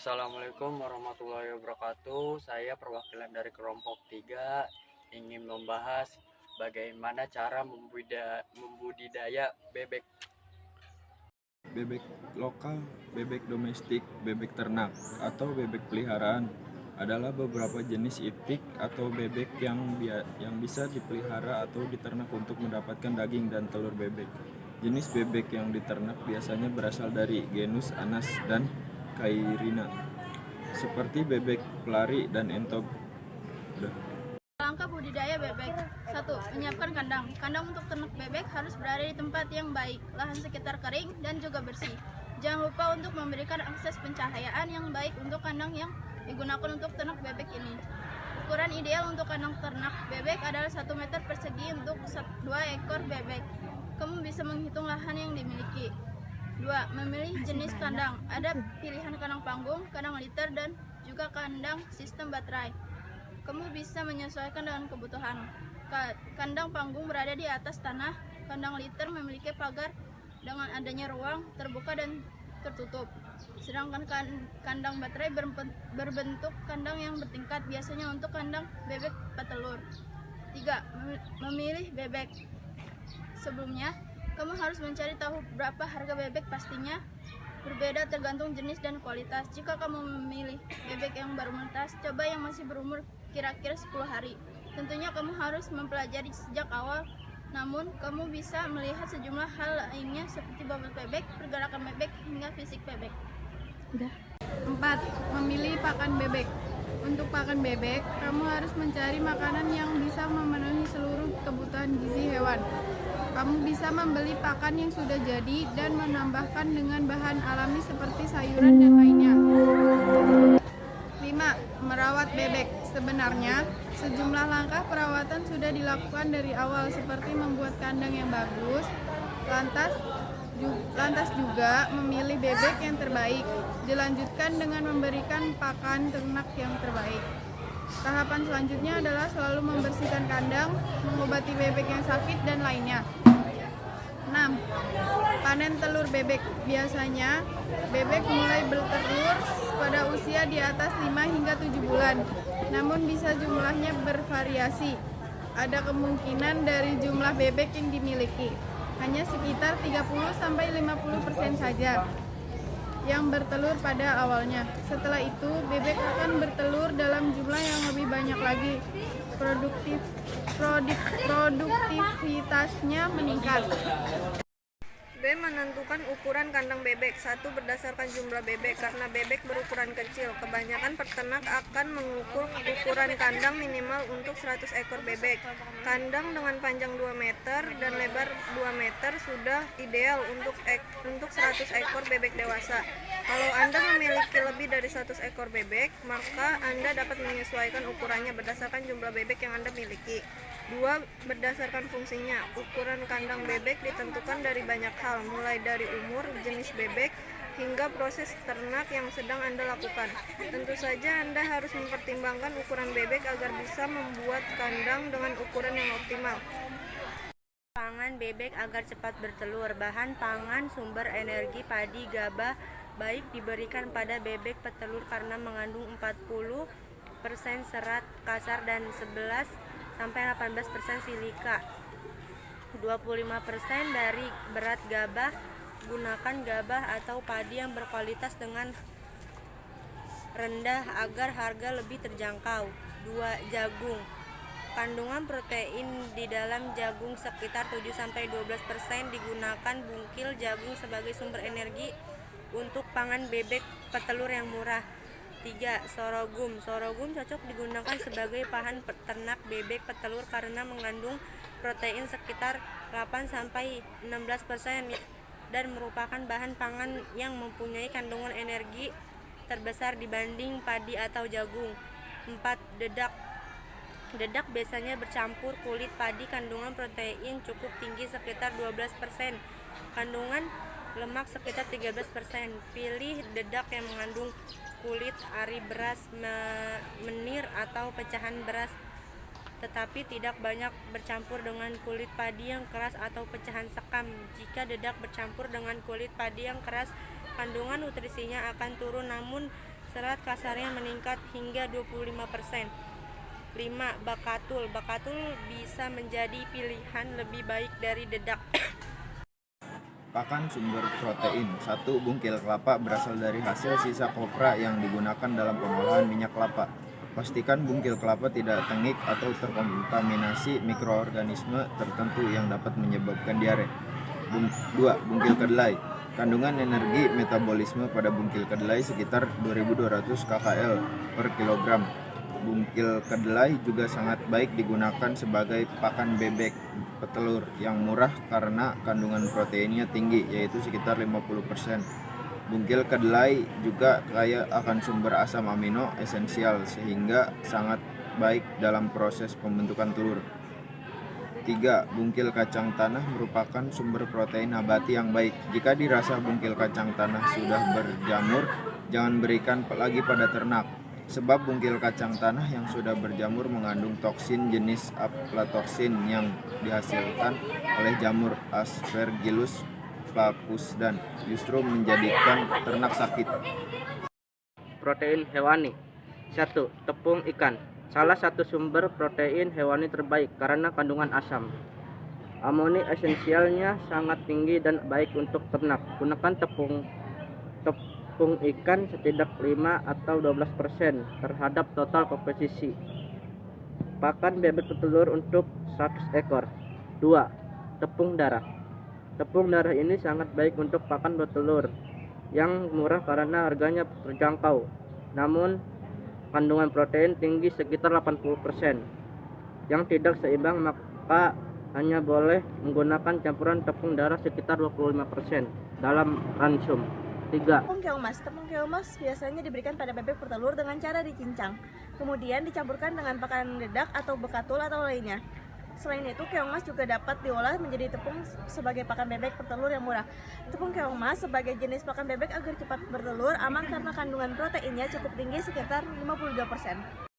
Assalamualaikum warahmatullahi wabarakatuh. Saya perwakilan dari kelompok 3 ingin membahas bagaimana cara membudidaya bebek. Bebek lokal, bebek domestik, bebek ternak, atau bebek peliharaan adalah beberapa jenis itik atau bebek yang bisa dipelihara atau diternak untuk mendapatkan daging dan telur bebek. Jenis bebek yang diternak biasanya berasal dari genus Anas dan Cairina, seperti bebek pelari dan entok. Langkah budidaya bebek. 1. Menyiapkan kandang. Kandang untuk ternak bebek harus berada di tempat yang baik, lahan sekitar kering dan juga bersih. Jangan lupa untuk memberikan akses pencahayaan yang baik untuk kandang yang digunakan untuk ternak bebek ini. Ukuran ideal untuk kandang ternak bebek adalah 1 meter persegi untuk 2 ekor bebek. Kamu bisa menghitung lahan yang dimiliki. 2. Memilih jenis kandang. Ada pilihan kandang panggung, kandang liter, dan juga kandang sistem baterai. Kamu bisa menyesuaikan dengan kebutuhan. Kandang panggung berada di atas tanah, kandang liter memiliki pagar dengan adanya ruang terbuka dan tertutup. Sedangkan kandang baterai berbentuk kandang yang bertingkat, biasanya untuk kandang bebek petelur. 3. Memilih bebek. Sebelumnya, kamu harus mencari tahu berapa harga bebek pastinya. Berbeda tergantung jenis dan kualitas. Jika kamu memilih bebek yang baru menetas, coba yang masih berumur kira-kira 10 hari. Tentunya kamu harus mempelajari sejak awal, namun kamu bisa melihat sejumlah hal lainnya seperti bobot bebek, pergerakan bebek, hingga fisik bebek. 4. Memilih pakan bebek. Untuk pakan bebek, kamu harus mencari makanan yang bisa memenuhi seluruh kebutuhan gizi hewan. Kamu bisa membeli pakan yang sudah jadi dan menambahkan dengan bahan alami seperti sayuran dan lainnya. 5. Merawat bebek. Sebenarnya, sejumlah langkah perawatan sudah dilakukan dari awal, seperti membuat kandang yang bagus, lantas juga memilih bebek yang terbaik. Dilanjutkan dengan memberikan pakan ternak yang terbaik. Tahapan selanjutnya adalah selalu membersihkan kandang, mengobati bebek yang sakit, dan lainnya. 6. Panen telur bebek. Biasanya, bebek mulai bertelur pada usia di atas 5 hingga 7 bulan. Namun bisa jumlahnya bervariasi. Ada kemungkinan dari jumlah bebek yang dimiliki hanya sekitar 30-50% saja yang bertelur pada awalnya. Setelah itu, bebek akan bertelur dalam jumlah yang lebih banyak lagi. Produktivitasnya meningkat. B. Menentukan ukuran kandang bebek. 1. Berdasarkan jumlah bebek. Karena bebek berukuran kecil, kebanyakan peternak akan mengukur ukuran kandang minimal untuk 100 ekor bebek. Kandang dengan panjang 2 meter dan lebar 2 meter sudah ideal untuk 100 ekor bebek dewasa. Kalau Anda memiliki lebih dari 100 ekor bebek, maka Anda dapat menyesuaikan ukurannya berdasarkan jumlah bebek yang Anda miliki. 2. Berdasarkan fungsinya. Ukuran kandang bebek ditentukan dari banyak hal, mulai dari umur, jenis bebek, hingga proses ternak yang sedang Anda lakukan. Tentu saja Anda harus mempertimbangkan ukuran bebek agar bisa membuat kandang dengan ukuran yang optimal. Pangan bebek agar cepat bertelur. Bahan pangan sumber energi padi gabah baik diberikan pada bebek petelur karena mengandung 40% serat kasar dan 11-18% silika. 25% dari berat gabah. Gunakan gabah atau padi yang berkualitas dengan rendah agar harga lebih terjangkau. 2. Jagung. Kandungan protein di dalam jagung sekitar 7-12%. Digunakan bungkil jagung sebagai sumber energi untuk pangan bebek petelur yang murah. 3. Sorghum. Sorghum cocok digunakan sebagai bahan peternak bebek petelur karena mengandung protein sekitar 8-16% dan merupakan bahan pangan yang mempunyai kandungan energi terbesar dibanding padi atau jagung. 4. Dedak. Dedak biasanya bercampur kulit padi. Kandungan protein cukup tinggi sekitar 12%. Kandungan lemak sekitar 13%. Pilih dedak yang mengandung kulit ari beras, menir atau pecahan beras, tetapi tidak banyak bercampur dengan kulit padi yang keras atau pecahan sekam. Jika dedak bercampur dengan kulit padi yang keras, kandungan nutrisinya akan turun, namun serat kasarnya meningkat hingga 25%. 5. Bakatul. Bakatul bisa menjadi pilihan lebih baik dari dedak. Pakan sumber protein. 1. Bungkil kelapa berasal dari hasil sisa kopra yang digunakan dalam pengolahan minyak kelapa. Pastikan bungkil kelapa tidak tengik atau terkontaminasi mikroorganisme tertentu yang dapat menyebabkan diare. 2. Bungkil kedelai. Kandungan energi metabolisme pada bungkil kedelai sekitar 2200 kcal per kilogram. Bungkil kedelai juga sangat baik digunakan sebagai pakan bebek petelur yang murah karena kandungan proteinnya tinggi, yaitu sekitar 50%. Bungkil kedelai juga kaya akan sumber asam amino esensial sehingga sangat baik dalam proses pembentukan telur. 3. Bungkil kacang tanah merupakan sumber protein nabati yang baik. Jika dirasa bungkil kacang tanah sudah berjamur, jangan berikan lagi pada ternak. Sebab bungkil kacang tanah yang sudah berjamur mengandung toksin jenis aflatoxin yang dihasilkan oleh jamur Aspergillus flavus dan justru menjadikan ternak sakit. Protein hewani. 1. Tepung ikan. Salah satu sumber protein hewani terbaik karena kandungan asam amoni esensialnya sangat tinggi dan baik untuk ternak. Gunakan tepung ikan setidak 5 atau 12% terhadap total komposisi pakan bebek petelur untuk 100 ekor. 2. Tepung darah. Tepung darah ini sangat baik untuk pakan petelur yang murah karena harganya terjangkau, namun kandungan protein tinggi sekitar 80%. Yang tidak seimbang maka hanya boleh menggunakan campuran tepung darah sekitar 25% dalam ransum. 3. Tepung keong mas. Tepung keong mas biasanya diberikan pada bebek petelur dengan cara dicincang, kemudian dicampurkan dengan pakan dedak atau bekatul atau lainnya. Selain itu, keong mas juga dapat diolah menjadi tepung sebagai pakan bebek petelur yang murah. Tepung keong mas sebagai jenis pakan bebek agar cepat bertelur aman karena kandungan proteinnya cukup tinggi sekitar 52%.